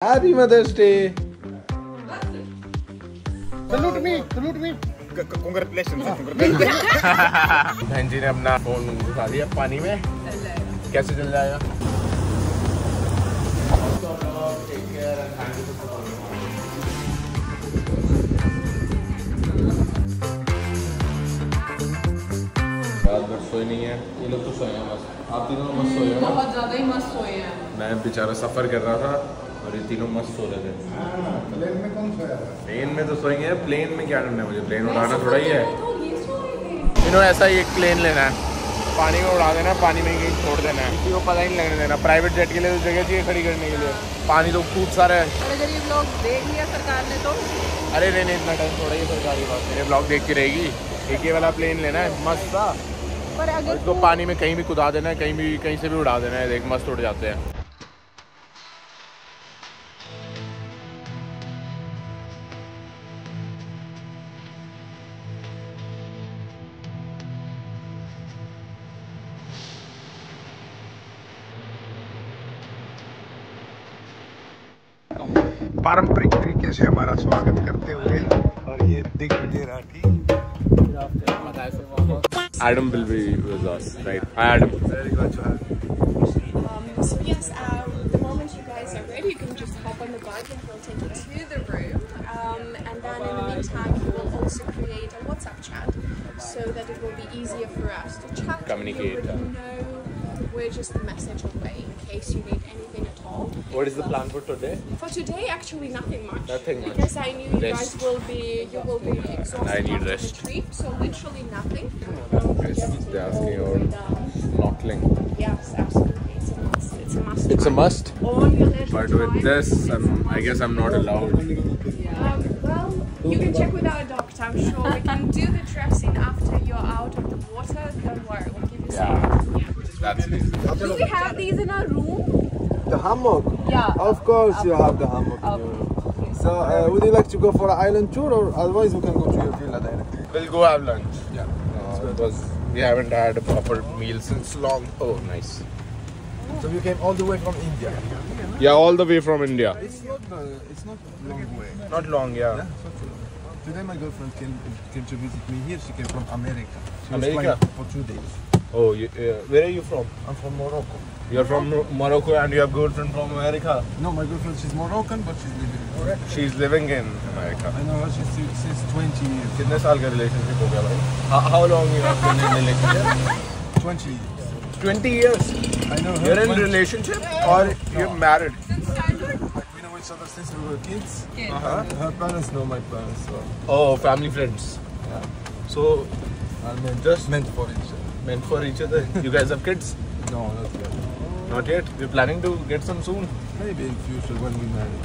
Happy Mother's Day. Salute me. Congratulations. बहन जी ने अपना फोन घुसा दिया पानी में, कैसे चल जाएगा? रात भर सोए नहीं है ये लोग, तो सोए हैं बस। आप तीनों मस्त सोए हो ना? बहुत ज़्यादा ही मस्त सोए हैं। मैं बेचारा सफ़र कर रहा था और ये तीनों मस्त सो रहे थे। प्लेन में कौन सोया था? प्लेन में तो सोएंगे, प्लेन में क्या करना है मुझे? प्लेन उड़ाना थोड़ा ही है। इन्होंने ऐसा ही एक प्लेन लेना है, पानी में उड़ा देना, पानी में कहीं छोड़ देना है, किसी को पता ही नहीं लगने देना। प्राइवेट जेट के लिए तो जगह चाहिए खड़ी करने के लिए, पानी तो खूब सारा है। और अगर ये ब्लॉग देख लिया सरकार ने तो अरे नहीं, इतना टाइम थोड़ा ही सरकारी बात, मेरे ब्लॉग देख के रहेगी। एक ये वाला प्लेन लेना है मस्त सा, पर अगर इसको पानी में कहीं भी कुदा देना है, कहीं से भी उड़ा देना है, देख मस्त उड़ जाते हैं। पारंपरिक तरीके से हमारा स्वागत करते हुए और ये Digvijay Rathi. Adam will be with us, right? Hi Adam. Very glad to have you. So yes, the moment you guys are ready, you can just hop on the bike and we'll take you to the room. And then in the meantime, we will also create a WhatsApp chat so that it will be easier for us to chat. Communicate. You already know we're just a message away in case you need anything at all. What is the plan for today? For today, actually nothing much. Nothing much. Because I knew you guys Rest. will be exhausted I need after rest. the trip, so literally nothing. They're asking about snorkeling. Yes, absolutely. It's a must. It's a must. It's a must. On your leisure But with time. this, I guess I'm not allowed. Well, you can check with our doctor. I'm sure we can do the dressing after you're out of the water. Don't worry, we'll give you some. That's easy. Do we have these in our room? The hammock? Yeah. Of course you have the hammock in your room. Okay. So would you like to go for an island tour, or otherwise we can go to your villa directly? We'll go have lunch. Yeah. Because we haven't had a proper meal since long. Oh, nice. So you came all the way from India? Yeah, all the way from India. It's not long way. Not long, yeah. Yeah, so true. Today my girlfriend came to visit me here. She came from America. She America? was flying for 2 days. Oh, where are you from? I'm from Morocco. You're from Morocco and you have girlfriend from America. No, my girlfriend, she's Moroccan, but she's living in Morocco. She's living in America. I know her since 20 years. कितने साल का relationship हो गया भाई? How long you have been in relationship? 20 years. 20 years. I know her. You're in 20 relationship or you're married? We know each other since we were kids. And her parents know my parents, so Oh, family friends. yeah. So And then Just- meant for each other. meant for each other. You guys have kids? No, not yet. Not yet. We're planning to get some soon. Maybe in future when we marry.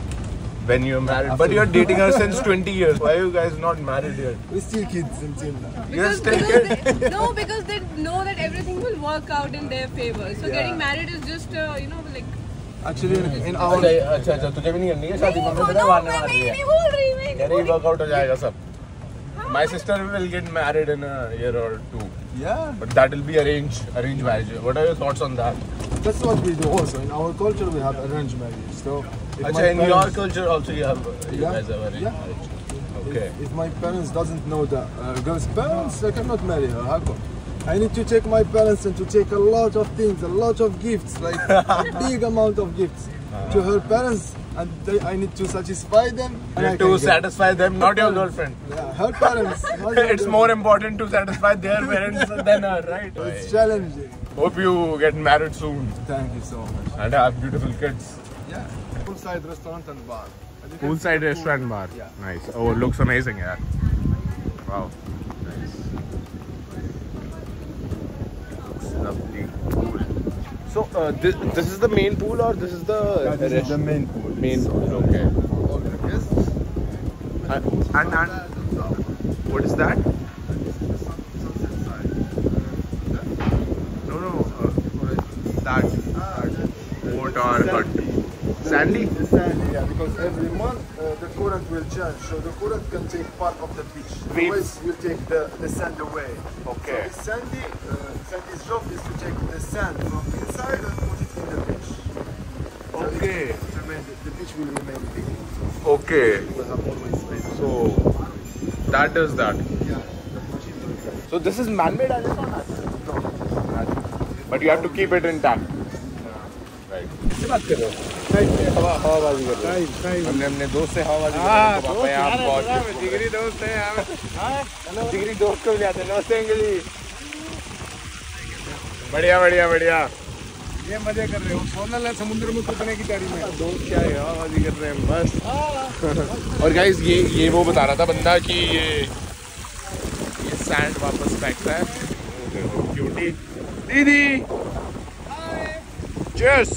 When you're married. But you're dating her since 20 years. Why are you guys not married yet? We're still kids until now. You're still kids. because they know that everything will work out in their favor. So Yeah. getting married is just like. Actually, in our अच्छा तुझे भी नहीं करनी है शादी? Mummy तेरे मारने वाली है। नहीं बोल रही मैं यार ये वर्कआउट हो जाएगा सब. My sister will get married in a year or two, yeah, but that will be arranged marriage. What are your thoughts on that? that's what we do also. In our culture, we have arranged marriage. So, if Achha, in your parents- culture also you Yeah, guys have arranged yeah. marriage. Okay. if my parents doesn't know the girl's parents, I cannot marry her. How come? I need to take my parents and to take a lot of things, a lot of gifts, like a big amount of gifts to her parents, and I need to satisfy them. And I To can get- satisfy them, not your girlfriend. Yeah, her parents. not your It's girlfriend. more important to satisfy their parents than her, right? It's challenging. Hope you get married soon Thank you so much. and have beautiful kids. Yeah. Poolside restaurant and bar. And you can Poolside see restaurant bar. Yeah. Nice. Oh, it looks amazing, yeah. Wow. Nice. Looks lovely. Pool. So, this is the main pool or this is the Yeah, this is the main pool. main pool? Okay. All the guests. And what is that? No, that boat or hut. Sandy? It's sandy, yeah, because every month the current will change, so the current can take part of the beach. The Waves. waves will take the sand away. Okay. So this Sandy's job is to take the sand from inside and put it in the beach. So Okay. to the beach will remain big. Okay. We'll have always space. So that does that. Yeah, the machine does that. So this is man-made island or not? No. But you have to keep it intact. Right. क्या बात कर रहे हो? हवाबाजी कर रहे हो? हमने अपने दोस्त से हवाबाजी कर रहे हैं। पापा यहाँ बहुत जिगरी दोस्त हैं यहाँ। जिगरी दोस्त को भी आते हैं। नमस्ते अंकल जी। बढ़िया बढ़िया बढ़िया। ये मजे कर रहे हो, सोनल है समुद्र में कूदने की तैयारी में। दोस्त क्या है हवाबाजी कर रहे हैं बस। और गाइस ये वो बता रहा था बंदा कि ये सैंड वापस फेंकता है। क्यूटी दीदी चीयर्स।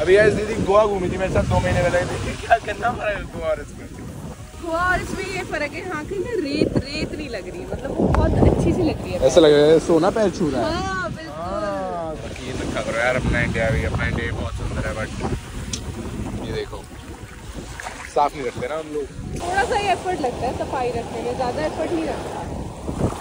अभी यार दीदी गोवा घूमी थी मेरे साथ 2 महीने पहले। देखिए क्या करना पड़ा गोवा और इसमें। गोवा और इसमें ये फर्क है, यहाँ की ना रेत नहीं लग रही, मतलब वो बहुत अच्छी सी लग रही है। ऐसा लग रहा है सोना पैर छू रहा है। हाँ बिल्कुल। ये रखा करो यार अपना इंडिया भी। अपना इंडिया बहुत सुंदर है बट ये देखो साफ नहीं रखते ना हम लोग। थोड़ा सा ही एफर्ट लगता है सफाई रखने में, ज्यादा एफर्ट नहीं लगता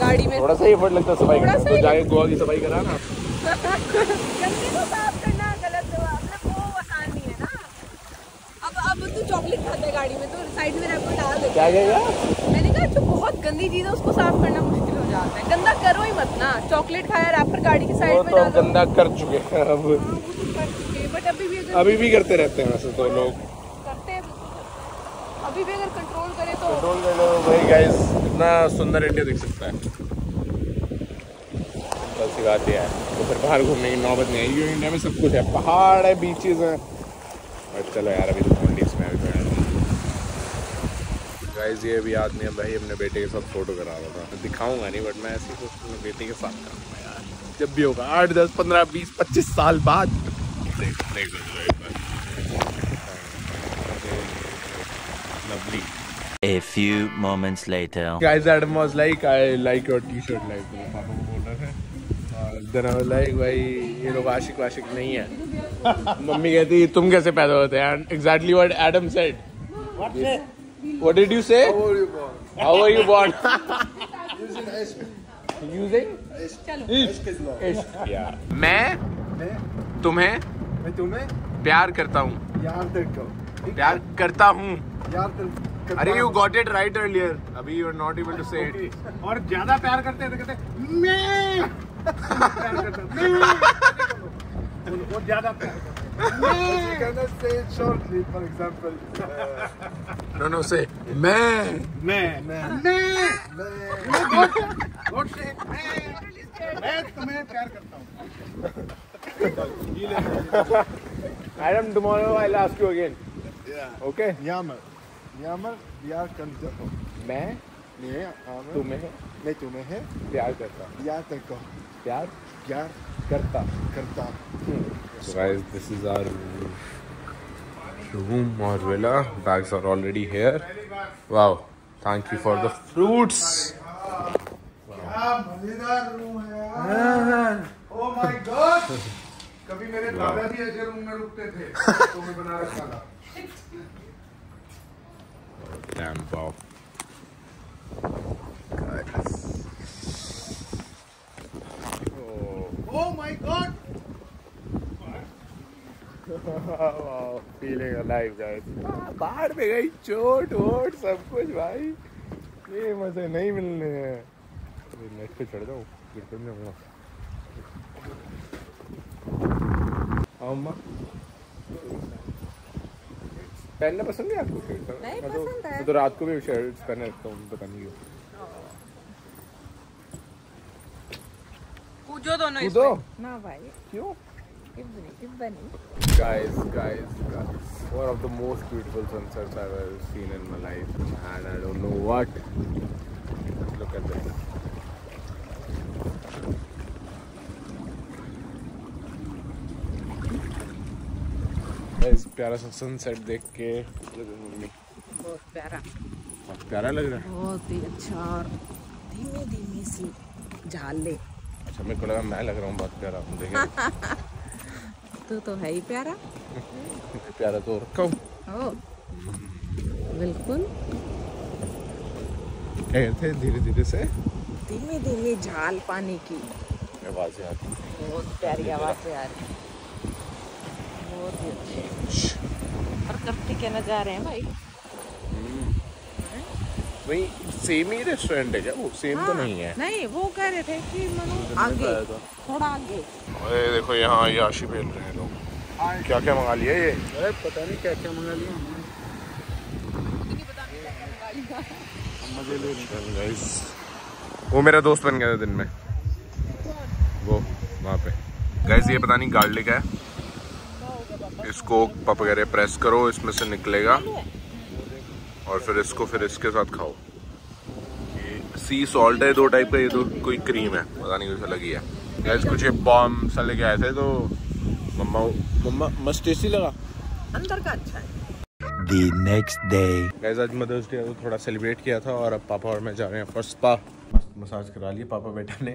गाड़ी में। थोड़ा सा ही एफर्ट लगता है सफाई करने में। तो जाके गोवा की सफाई करा ना। गंदे को साफ करना गलत है, मतलब वो आसान नहीं है ना। अब तू चॉकलेट खाता है गाड़ी में तो साइड में रैपर डाल दे। क्या क्या मैंने कहा जो बहुत गंदी चीज है उसको साफ करना मुश्किल हो जाता है। गंदा करो ही मत ना। चॉकलेट खाया रैपर गाड़ी की साइड में तो डालो। गंदा कर चुके हैं अब। हाँ, वो तो कर चुके हैं, बट अभी भी करते रहते हैं वैसे तो लोग। करते हैं अभी भी अगर कंट्रोल करे तो। कंट्रोल कर लो भाई गाइस। इतना सुंदर इंडिया दिख सकता है। सिंपल सी बात ये है। तो फिर बाहर घूमने की नौबत नहीं आएगी। इंडिया में सब कुछ है, पहाड़ है, बीचेस हैं। और चलो यार अभी तो मॉलडीव्स में अभी गाइस ये भी आदमी भाई अपने बेटे के साथ फोटो करा रहा था। दिखाऊंगा नहीं बट मैं ऐसी फोटो अपने बेटे के साथ करूँगा यार जब भी होगा। 8, 10, 15, 20, 25 साल बाद। देखो lovely. A few moments later. Guys, Adam was like, I like your t-shirt, like पापा को बोल रहे थे। Then I was like, भाई ये लोग आशिक वाशिक नहीं है। मम्मी कहती तुम कैसे पैदा होते हैं? And exactly what Adam said. What did you say? How are you born? How were you born? Using ishq. Using Ishq is love. इश्क। Yeah. मैं तुम्हें मैं तुम्हें प्यार करता हूँ। यार तेरे को प्यार करता हूँ। यार तेरे अरे you got it right earlier. अभी you are not able to say it. और ज्यादा प्यार करते हैं तो कहते हैं मैं प्यार करता हूँ। वो ज्यादा प्यार करते हैं। You cannot say it shortly, for example. No, say मैं तुम्हें प्यार करता हूँ। Adam, tomorrow I'll ask you again. Yeah. Okay? यामर प्यार करता हूँ। मैं तुम्हें तुम्हें प्यार करता हूँ। यार तेरे को प्यार प्यार करता। So guys, this is our room or villa. Bags are already here. Wow, thank you for the fruits. क्या मजेदार रूम है यार। Oh my God! कभी मेरे दादाजी ऐसे रूम में रुकते थे तो मैं बना रखा था। Damn, wow. Oh my God! Wow, feeling alive guys. बाहर में गई चोट वोट सब कुछ भाई। ये मजे नहीं मिलने हैं। नेट पे चढ़ जाऊँ फिर पड़ जाऊँगा। अम्मा पहनना पसंद है आपको? नहीं मैं पसंद है। तो रात को भी शर्ट्स पहने रखता हूँ, पता नहीं क्यों। कूदो दोनों कूदो? इसमें। ना भाई क्यों? इब्बनी Guys, one of the most beautiful sunsets I've ever seen in my life, and I don't know what. Look at this. Guys, प्यारा सा सनसेट देख के बहुत प्यारा, बहुत प्यारा लग रहा है। बहुत ही अच्छा और धीमी धीमी सी झाले। अच्छा मेरे को लगा मैं लग रहा हूँ बहुत प्यारा। देखिए तू तो है ही प्यारा। प्यारा तो रखा हूँ। ओ बिल्कुल। क्या कहते हैं धीरे धीरे से धीमी धीमी झाल पानी की आवाज़ें आती हैं। बहुत प्यारी आवाज़ आ रही है। बहुत ही अच्छे प्रकृति के नज़ारे हैं भाई। वही सेम ही रेस्टोरेंट है क्या? वो सेम तो नहीं है। नहीं, वो कह रहे थे कि मनो आगे, थोड़ा आगे। अरे देखो यहाँ ये आशी पेल रहे हैं लोग। क्या क्या मंगा लिया ये? अरे पता नहीं क्या क्या मंगा लिया हमने। मजे ले रहे हैं। वो मेरा दोस्त बन गया था दिन में, वो वहाँ पे। गाइस ये पता नहीं गार्लिक है, इसको पापा कह रहे प्रेस करो, इसमें से निकलेगा और फिर इसको फिर इसके साथ खाओ। ये सी सॉल्ट है 2 टाइप का, ये तो कोई क्रीम है, पता नहीं कुछ अलग ही है। गाइस कुछ ये बॉम्ब सा लेके आए थे तो मम्मा मस्त टेस्टी लगा, अंदर का अच्छा है। The next day. गाइस आज मदर्स डे तो थोड़ा सेलिब्रेट किया था और अब पापा और मैं जा रहे हैं फॉर स्पा। मसाज करा लिए पापा बेटा ने,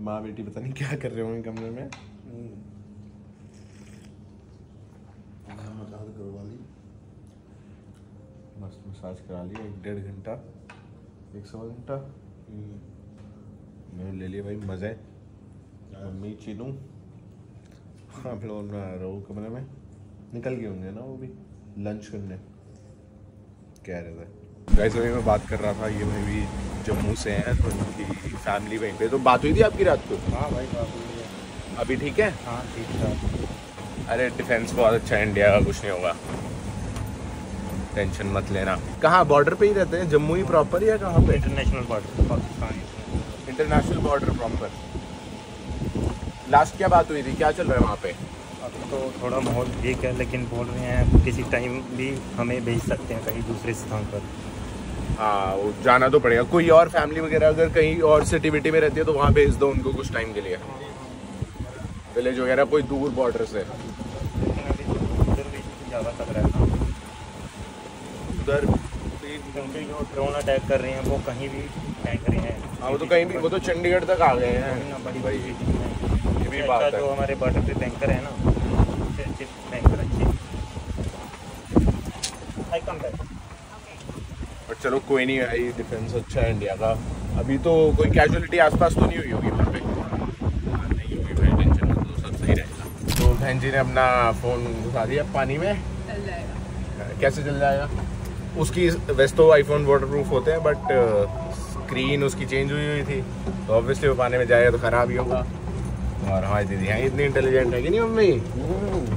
माँ बेटी पता नहीं क्या कर रहे होंगे कमरे में। मस्त मसाज करा लिया, 1-1.5 घंटा 1-1.25 घंटा मैंने ले लिया भाई मज़े। मम्मी चीनू आप लोग रहो कमरे में, निकल गए होंगे ना वो भी लंच करने, कह रहे थे। गाइस अभी मैं बात कर रहा था, ये भाई भी जम्मू से हैं तो उनकी फैमिली वहीं पे। तो बात हुई थी आपकी रात को? हाँ भाई बात हुई है। अभी ठीक है? हाँ ठीक ठाक। अरे डिफेंस बहुत अच्छा है इंडिया का, कुछ नहीं होगा, टेंशन मत लेना। कहाँ बॉर्डर पे ही रहते हैं? जम्मू ही प्रॉपर या कहाँ पे? International border Pakistan, international border proper. Last क्या बात हुई थी, क्या चल रहा है वहाँ पे? अब तो थोड़ा माहौल ठीक है, लेकिन बोल रहे हैं किसी टाइम भी हमें भेज सकते हैं कहीं दूसरे स्थान पर। हाँ वो जाना तो पड़ेगा। कोई और फैमिली वगैरह अगर कहीं और सिटी विटी में रहती है तो वहाँ भेज दो उनको कुछ टाइम के लिए, विलेज वगैरह कोई दूर बॉर्डर से। लेकिन अभी उधर भी ज़्यादा खतरा है ना, उधर क्योंकि जो ड्रोन अटैक कर रहे हैं वो कहीं भी फेंक रहे हैं। हाँ वो तो कहीं भी, वो तो चंडीगढ़ तक आ गए हैं। बड़ी भाई बड़ी ये भी बात है। जो हमारे बॉर्डर पे टैंकर है ना, अच्छे टैंकर अच्छे। आई कम बैक। बट चलो कोई नहीं भाई, डिफेंस अच्छा है इंडिया का। अभी तो कोई कैजुअलिटी आसपास तो नहीं हुई होगी वहाँ पे? नहीं होगी भाई, टेंशन मत लो, सब सही रहेगा। तो बहन जी ने अपना फ़ोन घुसा दिया पानी में, चल जाएगा। कैसे चल जाएगा? उसकी वैसे तो आईफोन वाटरप्रूफ होते हैं बट स्क्रीन उसकी चेंज हुई थी तो ऑब्वियसली वो पानी में जाएगा तो ख़राब ही होगा। और हमारी दीदी हैं इतनी इंटेलिजेंट है कि नहीं मम्मी,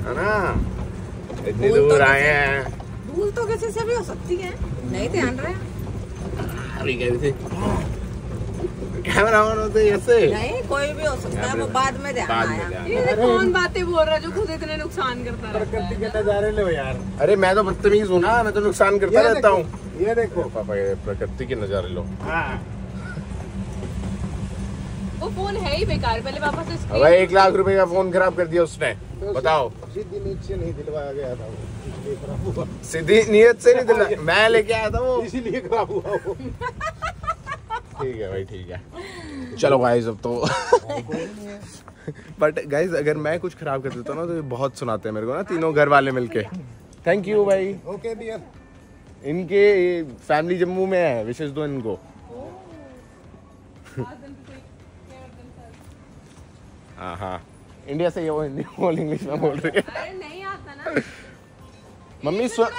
है ना? इतनी दूर आए हैं। भूल तो किसी से भी हो सकती है, नहीं ध्यान रहे। अभी कह रही थी कैमरा ऑन होते ऐसे नहीं, कोई भी हो सकता है, वो बाद में ध्यान बाद में आया। ध्यान। ये कौन बातें बोल रहा है जो खुद इतने नुकसान करता रहता है? प्रकृति के नज़ारे लो यार। अरे मैं तो बदतमीज हूँ ना, मैं तो नुकसान करता ये रहता हूँ। ये देखो पापा ये प्रकृति के नज़ारे लो। हाँ वो फोन है ही बेकार, पहले पापा से अब 1 लाख रुपए का फोन खराब कर दिया उसने, बताओ। सीधी नीचे नहीं दिलवाया गया था वो, इसलिए खराब हुआ। सीधी नियत से नहीं दिला, मैं लेके आया था वो, इसीलिए खराब हुआ वो। ठीक है भाई ठीक है। चलो गाइस अब तो बट गाइस अगर मैं कुछ खराब कर देता हूँ ना तो ये बहुत सुनाते हैं मेरे को ना, तीनों घर वाले मिलके। थैंक यू भाई। Okay dear. इनके फैमिली जम्मू में है, विशेष दो इनको। हाँ हाँ इंडिया से ये वो हिंदी बोल इंग्लिश में बोल रही है। अरे नहीं आता ना।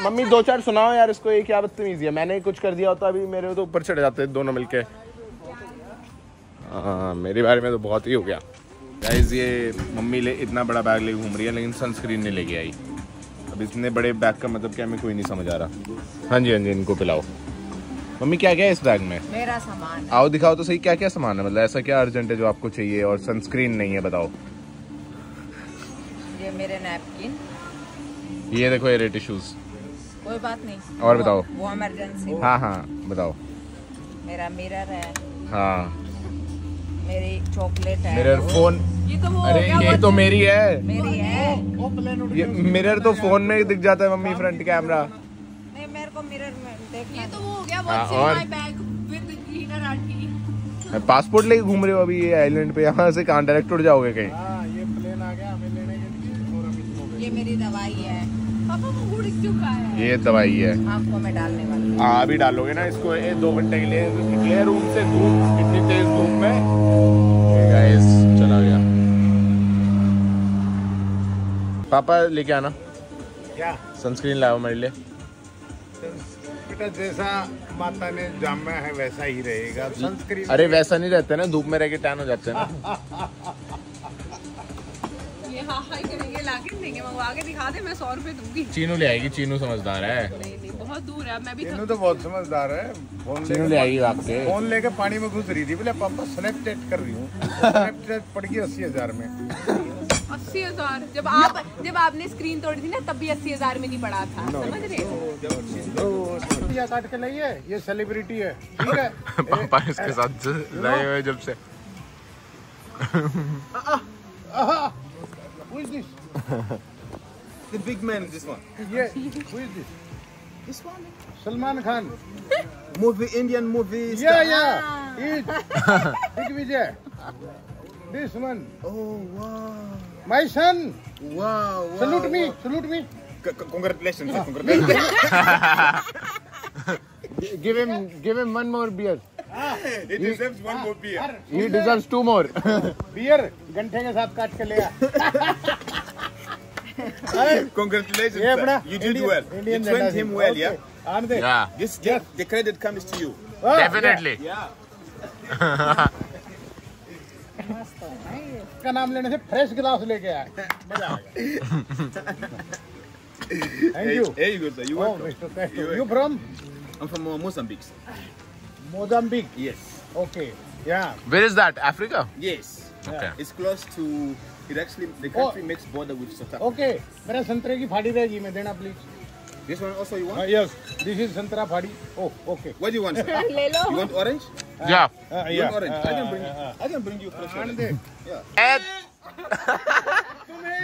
मम्मी 2-4 सुनाओ यार इसको, ये क्या बदतमीजी है? मैंने कुछ कर दिया होता अभी मेरे तो ऊपर चढ़ जाते दोनों मिलके। हाँ मेरे बारे में तो बहुत ही हो गया। गाइस ये मम्मी ले इतना बड़ा बैग ले घूम रही है लेकिन सनस्क्रीन नहीं लेके आई। अब इतने बड़े बैग का मतलब क्या हमें कोई नहीं समझ आ रहा। हाँ जी इनको पिलाओ। मम्मी क्या क्या है इस बैग में? मेरा सामान है। आओ दिखाओ तो सही क्या क्या सामान है, मतलब ऐसा क्या अर्जेंट है जो आपको चाहिए और सनस्क्रीन नहीं है, बताओ। ये मेरे नैपकिन, ये देखो ये टिश्यूज। कोई बात नहीं। और बताओ। वो इमरजेंसी। हाँ हाँ बताओ। मेरा मिरर है, हाँ मेरी चॉकलेट है, मिरर फोन। ये तो वो अरे ये तो मेरी है, मेरी है। ये मिरर तो फोन में दिख जाता है मम्मी, फ्रंट कैमरा। नहीं मेरे को मिरर में देखना। ये तो वो हो गया, हाँ, व्हाट्स इन और? My bag with cleaner aunty. Passport लेके घूम रहे हो अभी ये आइलैंड पे, यहाँ से कहाँ डायरेक्ट उड़ जाओगे कहीं? हाँ ये प्लेन आ गया हमें लेने के लिए और अभी सो गए। ये मेरी दवाई है, पापा वो उड़ चुका है। ये दवाई है। आंखों में डालने वाली। हाँ अभी डालोगे ना इसको 2 घंटे के लिए, निकले रूम से धूप इतनी तेज धूप में। गाइस चला गया। पापा लेके आना क्या सनस्क्रीन लाओ मेरे लिए। बेटा जैसा माता ने जामा है वैसा ही रहेगा सनस्क्रीन। अरे वैसा नहीं रहता ना, धूप में रह के टैन हो जाते हैं ना। ये हाँ हाई करेंगे, लाके देंगे, मंगवा के दिखा दे, मैं 100 रुपए दूंगी। चीनू ले आएगी, चीनू समझदार है। नहीं नहीं बहुत दूर है, मैं भी तीनों तो बहुत समझदार है। चीनू ले आएगी आपके। फोन लेके पानी में घुस रही थी, बोले पापा स्नैपचैट कर रही हूँ। स्नैपचैट पड़ गई 80,000 में। 80,000 जब आपने स्क्रीन तोड़ी थी ना तब भी 80,000 में नहीं पड़ा था, समझ रहे हो? या काट के लाइए, ये सेलिब्रिटी है, ठीक है। पापा इसके साथ लगे हुए जब से। Who is this? The big man, this one. Yeah, who is this? This one? Salman Khan. Movie, Indian movies. Yeah. He's Big Vijay. This one. Oh, wow. My son. Wow. Salute me. Congratulations. Congratulations. Give him one more beer. He deserves one more beer. He deserves 2 more. Biयर घंटे के साथ काट के ले आ। Congratulations. Yeah, sir. bro. You did well. You Indian trained him well, yeah? आने दे। Yeah, The credit comes to you. definitely. Yeah. इसका नाम लेने से फ्रेश गिलास लेके आया। मजा आ गया। Thank you. There you go, sir. You Oh, welcome. Mr. Castro. You from I'm from Mozambique. Mozambique? Yes. Okay. Yeah. Where is that? Africa? Yes. Okay. It's close to. It actually the country makes border with South Africa. Okay. मेरा संतरे की फाड़ी रहेगी, मैं देना please. This one also you want? Yes. This is संतरा फाड़ी. Oh, okay. What do you want, sir? ले लो। You want orange? Yeah. You want orange? I can bring you fresh आने orange. दे। Yeah.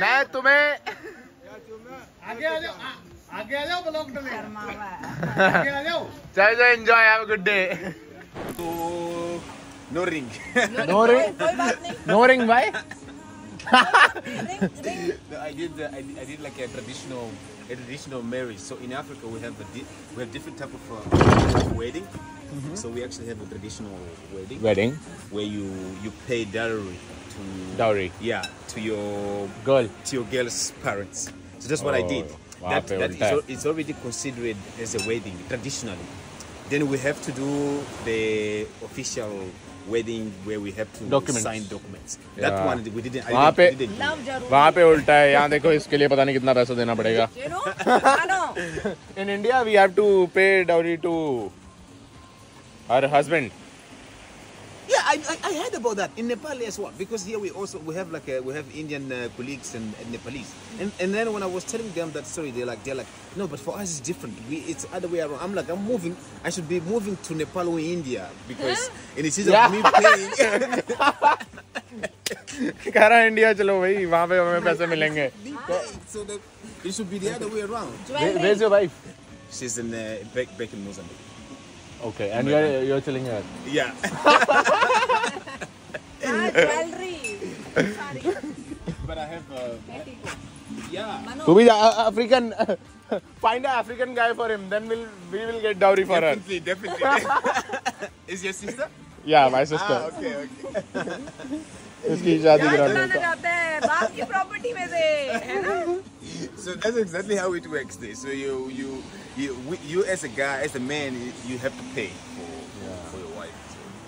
मैं तुम्हें आगे आ जाओ, आगे आ जाओ ब्लॉक में। आगे आ जाओ। चलो enjoy, have a good day. So, no ring. No ring? कोई बात नहीं। No ring, why? No, I did like a traditional marriage. So in Africa we have different type of wedding. So we actually have a traditional wedding Wedding. where you pay dowry to Dowry. to your Girl. girl's parents. So that's what I did. वहाँ पे उल्टा है। It's already considered as a wedding traditionally. Then we have to do the official wedding where we have to Documents. sign documents. That Yeah. one we didn't. वहाँ पे we didn't do. Love जरूर। वहाँ पे उल्टा है। यहाँ देखो इसके लिए पता नहीं कितना पैसा देना पड़ेगा। चलो, मानो। In India we have to pay dowry to her husband. Yeah, I heard about that in Nepal as well, because here we have we have Indian colleagues and Nepalese, and then when I was telling them that story, they're like no, but for us it's different. It's other way around. I'm like, I should be moving to Nepal or India because in instead of me paying. कह रहा है India चलो भाई, वहाँ पे हमें पैसे मिलेंगे। So it should be the other way around. Where's your wife? She's in back in Mozambique. Okay, and you're chilling here. Yeah. Jewellery. But I have yeah. तू भी African, find an African guy for him, then we will get dowry for her. Definitely. Is your sister? Yeah, my sister. Okay. उसकी शादी क्या कराने चलाना का। चाहते हैं बाप की प्रॉपर्टी में से, है ना? So that's exactly how it works. There. So you as a guy, as a man, you have to pay for your wife.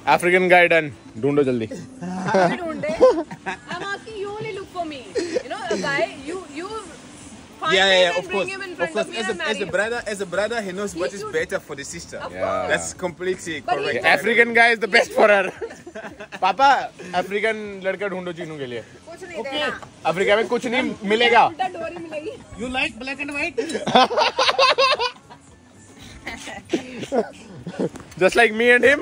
African guy done. ढूंढो जल्दी। अभी ढूंढे। I'm asking you only look for me. You know, a guy, you find him and of bring course. him in Of front course, of me and marry him. as a brother, he knows what is should- better for the sister. Of Yeah. course. That's completely But correct. he- African guy is the best for her. पापा, African लड़का ढूंढो चीनू के लिए। कुछ नहीं देना। Africa में कुछ नहीं मिलेगा। उल्टा डोरी मिलेगी। You like black and white? Just like me and him.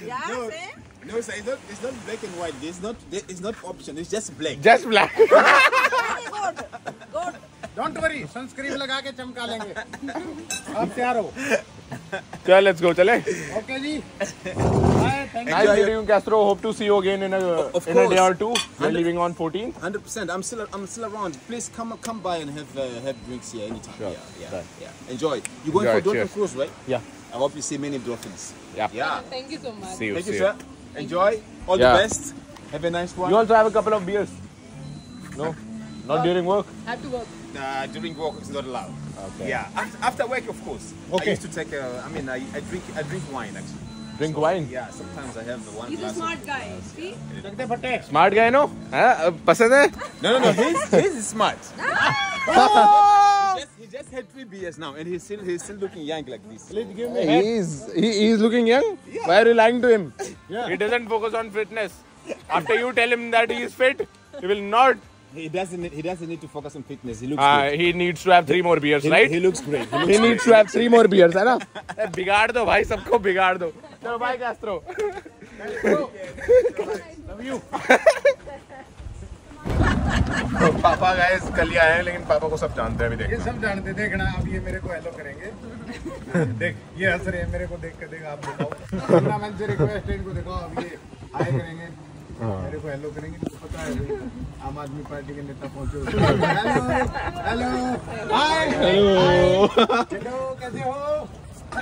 Yeah, same. No, sir, it's not black and white. It's not option. It's just black. Just black. Very good. Good. Don't worry, sunscreen लगा के चमका लेंगे। आप तैयार हो? चल, let's go, चले। Okay ji. Bye. Thank you. Nice meeting you, Castro. Hope to see you again in a day or two. We're leaving on 14. 100%. I'm still around. Please come by and have drinks here anytime. Sure. Yeah. Enjoy. You're going Enjoy, for dolphin cheers. cruise, right? Yeah. I hope you see many dolphins. Yeah. Yeah. Thank you so much. See you. Thank you, see sir. Enjoy. All Yeah. the best. Have a nice one. You also have a couple of beers. No? Not during work. Have to work. During work it's not allowed. Okay. Yeah, after work of course. Okay. I used to take. I drink wine actually. Drink wine. Yeah, sometimes I have one He's a glass. smart guy. See? लगते फटे Smart guy, no? हाँ, पसंद है? No. His is smart. He just had 3 beers now, and he's still looking young like this. Please give me head. He's looking young. Why are you lying to him? Yeah. He doesn't focus on fitness. After you tell him that he is fit, he will not. He doesn't need to focus on fitness. He looks good. He needs to have 3 more beers, right? He looks great. He needs to have 3 more beers, है ना? बिगाड़ दो भाई, सबको बिगाड़ दो. चलो भाई Castro. Love you. पापा गाइस कल ही आए हैं, लेकिन पापा को सब जानते हैं अभी ये देख. सब जानते, देखना अब ये मेरे को हेलो करेंगे. देख ये हंस रहे हैं मेरे को देख के. देख आप दिखाओ. कैमरामैन से रिक्वेस्ट है, इनको दिखाओ. अब ये हाय करेंगे, मेरे को हेलो करेंगे. तो पता है भाई, आम आदमी पार्टी के नेता पहुंचे. हेलो हाय हेलो कैसे हो?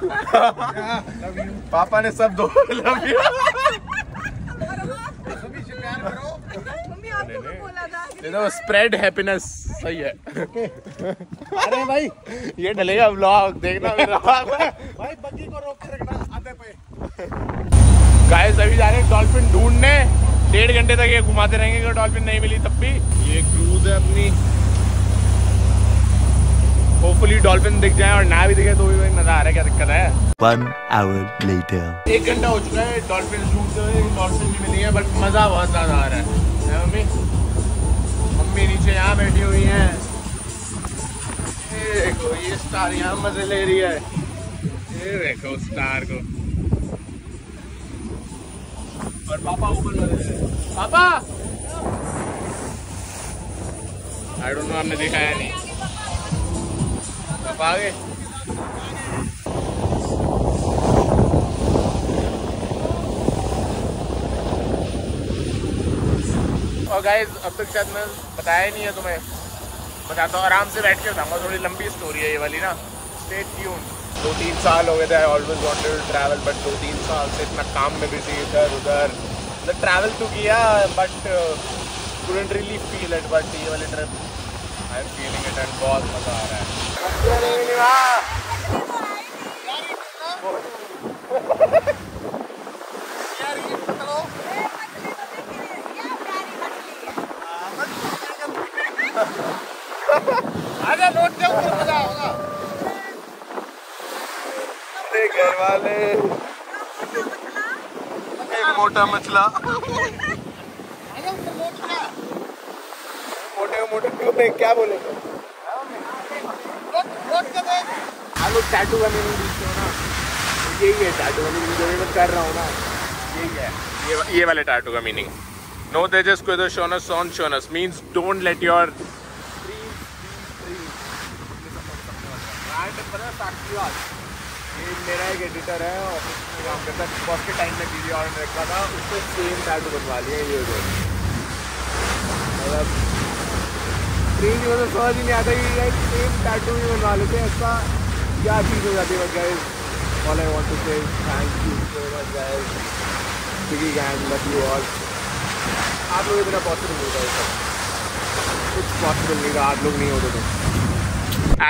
Love you. पापा ने सब दो लव यू. सभी से प्यार करो. मम्मी आपको भी बोला था. देखो स्प्रेड हैप्पीनेस. सही है. अरे भाई ये डलेगा व्लॉग देखना मेरा. भाई बग्गी को रोक के रखना आधे पे. गाइस अभी जा रहे हैं डॉल्फिन ढूंढने. 1.5 घंटे तक ये घुमाते रहेंगे अगर डॉल्फिन नहीं मिली तब भी. ये क्रूज है अपनी. होपफुली डॉल्फिन दिख जाए और ना भी दिखे तो भी भाई मजा आ रहा है. क्या दिक्कत है? 1 hour later. 1 घंटा हो चुका है डॉल्फिन ढूंढते हुए. डॉल्फिन नहीं मिली है बट मजा बहुत ज्यादा आ रहा है. मम्मी मम्मी नीचे यहाँ बैठी हुई हैं. ये देखो ये स्टार यहाँ मजे ले रही है. ये देखो स्टार को. और पापा ऊपर लगे हैं. पापा आई डोंट नो, हमने देखा है नहीं. पापा आ गए. और गाइस अब तक शायद मैं बताया ही नहीं है तुम्हें. बताता हूँ, आराम से बैठ के बताऊंगा. थोड़ी लंबी स्टोरी है ये वाली ना. Stay tuned. 2-3 साल हो गए थे. I always wanted to travel but 2-3 साल से इतना काम में बिजी इधर उधर. मतलब ट्रैवल तो किया but couldn't really feel it. But ये वाली trip I am feeling it and बहुत मजा आ रहा है. आजा लौट जाओ, मजा होगा. घर वाले एक मोटा मछला. मोटे क्या बोले? आलू टैटू का मीनिंग पूछते हो ना. यही है टैटू का मीनिंग जो मैं कर रहा हूँ ना. यही है ये वाले टैटू का मीनिंग. नो तेजस को इधर शोनस ऑन शोनस मीन्स डोंट लेट योर ये मेरा एक एडिटर है ऑफिस में काम करता है. बॉस के टाइम में वीडियो ऑन रखा था. उससे सेम टैटू बनवा लिया. ये मतलब ट्रेन की वजह समझ ही नहीं आता कि सेम टैटू भी बनवा लेते हैं. ऐसा क्या चीज़ हो जाती है. But guys all I want to say thank you so much guys. Biggie gang love you all. आप लोग इतना पॉसिबल नहीं होता. कुछ पॉसिबल नहीं था. आप लोग नहीं होते तो.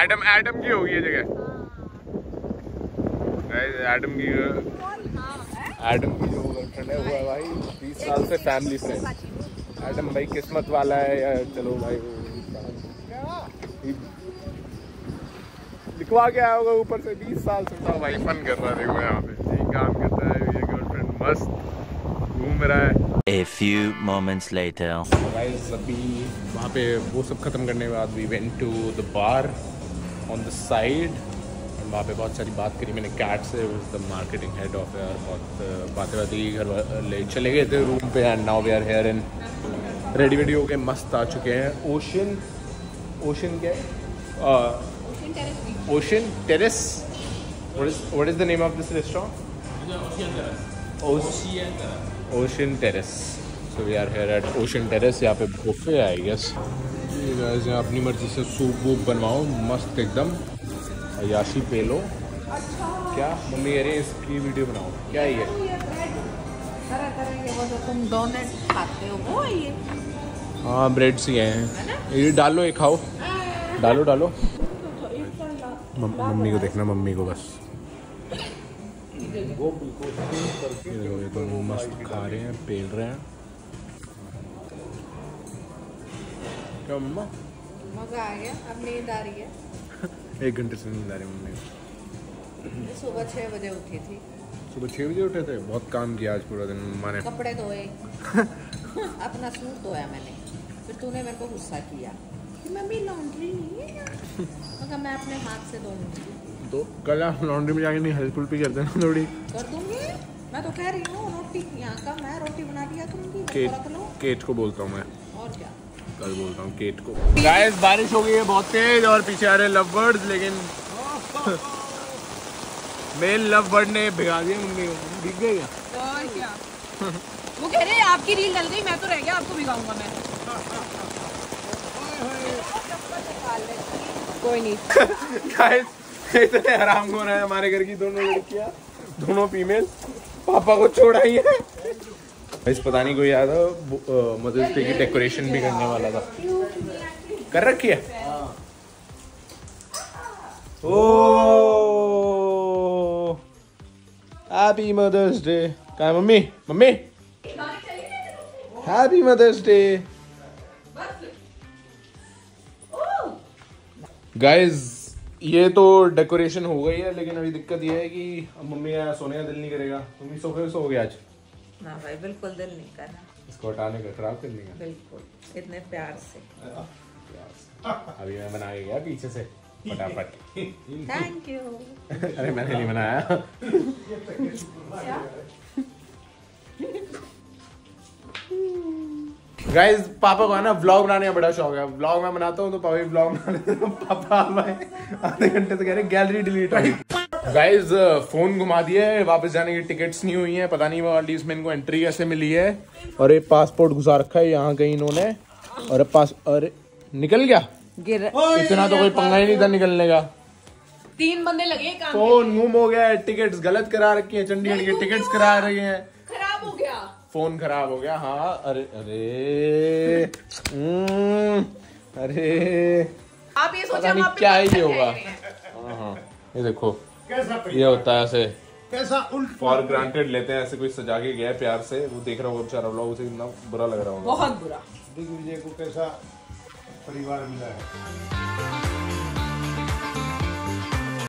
एडम की होगी ये जगह. एडम की जो गर्लफ्रेंड है वो है भाई 20 साल से फैमिली फ्रेंड. एडम भाई किस्मत वाला है या चलो भाई वो लिखवा के आया होगा ऊपर से. 20 साल से था भाई. फन कर रहा है. देखो यहाँ पे यही काम करता है. ये गर्लफ्रेंड मस्त घूम रहा है. A few moments later. Guys अभी वहाँ पे वो सब खत्म करने के बाद we went to the bar on the side. वहाँ पे बहुत सारी बात करी मैंने कैट से. द मार्केटिंग हेड ऑफ यार. बहुत बातें घर ले चले गए थे रूम पे. And now we are here in ready वेडी होके मस्त आ चुके हैं. ओशन क्या Ocean Terrace. What is the name of this restaurant? Ocean Terrace. So we are here at Ocean Terrace. यहाँ पे बुफे है आई गेस. ये गाइस यहाँ अपनी मर्जी से सूप वूप बनवाओ मस्त एकदम. अयाशी पे लो. क्या मम्मी कह रही है इसकी वीडियो बनाओ. क्या ये तरह तरह के वो जो तुम डोनट खाते हो वो ये. हाँ ब्रेड्स ही हैं। ये डालो, ये खाओ, डालो डालो। मम्मी को देखना, मम्मी को बस। ये तो मस्त खा रहे हैं, पेल रहे हैं। क्या मम्मा? मजा आ गया। अब नींद आ रही है। 1 घंटे से नींद आ रही मम्मी। सुबह 6 बजे उठी थी। सुबह 6 बजे उठे थे? बहुत काम किया आज पूरा दिन मम्मा ने। कपड़े धोए। अपना सूट धोया मैंने। फिर तूने मेरे को गुस्सा किया कि मम्मी लॉन्ड्री नहीं है यार। मगर मैं अपने हाथ से धोऊंगी। तो कल आप लॉन्ड्री में जाके नहीं हेल्पफुल भी करते ना थोड़ी? कर दूंगी, मैं तो कह रही हूँ। रोटी यहाँ का मैं रोटी बना दिया करूँगी। केट को बोलता हूँ मैं। और क्या, कल बोलता हूँ केट को। गाइस बारिश हो गई है बहुत तेज और पीछे आ रहे लव बर्ड्स, लेकिन मेल लव बर्ड ने भिगा दिया मम्मी को। भीग गए क्या? और क्या। वो कह रहे हैं आपकी रील डल गई, मैं तो रह गया, आपको भिगाऊंगा मैं। कोई नहीं। गाइस इतने आराम हो रहा है हमारे घर की दोनों लड़कियां, दोनों फीमेल। पापा को छोड़ा ही है। गाइस पता नहीं कोई याद है मदर्स डे की डेकोरेशन भी करने वाला था। कर रखी है? Oh happy mother's day. कहाँ है मम्मी? मम्मी हैप्पी मदर्स डे। गाइस ये तो डेकोरेशन हो गई है, लेकिन अभी दिक्कत ये है कि अब मम्मी का सोने का दिल नहीं करेगा। मम्मी सोफे पे सो गए आज? ना भाई बिल्कुल दिल नहीं कर रहा। इसको हटाने का, खराब करने का? बिल्कुल इतने प्यार से। अभी मैं बना के गया पीछे से फटाफट। Thank you. अरे मैंने नहीं बनाया। गाइस पापा को है ना व्लॉग बनाने का बड़ा शौक है। व्लॉग मैं बनाता हूँ तो पापा भी व्लॉग बना लेते हैं। पापा आधे घंटे से कह रहे गैलरी डिलीट हुई। गाइस फोन घुमा दिया है, वापस जाने की टिकट्स नहीं हुई हैं। पता नहीं वो एटलीस्ट में इनको एंट्री कैसे मिली है। और एक पासपोर्ट घुसा रखा है यहाँ कहीं इन्होंने। और अरे निकल गया। इतना तो कोई पंगा ही नहीं था निकलने का। 3 बंदे लगे काम। फोन गुम हो गया है, टिकट्स गलत करा रखी है, चंडीगढ़ की टिकट्स करा रही हैं। खराब हो गया फोन, खराब हो गया। हाँ अरे अरे आप ये सोचे पता नहीं क्या ही ये होगा। हाँ ये देखो ये होता है ऐसे, कैसा उल्ट फॉर ग्रांटेड लेते हैं ऐसे। कोई सजा के गया प्यार से, वो देख रहा होगा बेचारा व्लॉग, उसे कितना बुरा लग रहा होगा। बहुत बुरा। दिग्विजय को कैसा परिवार मिला है।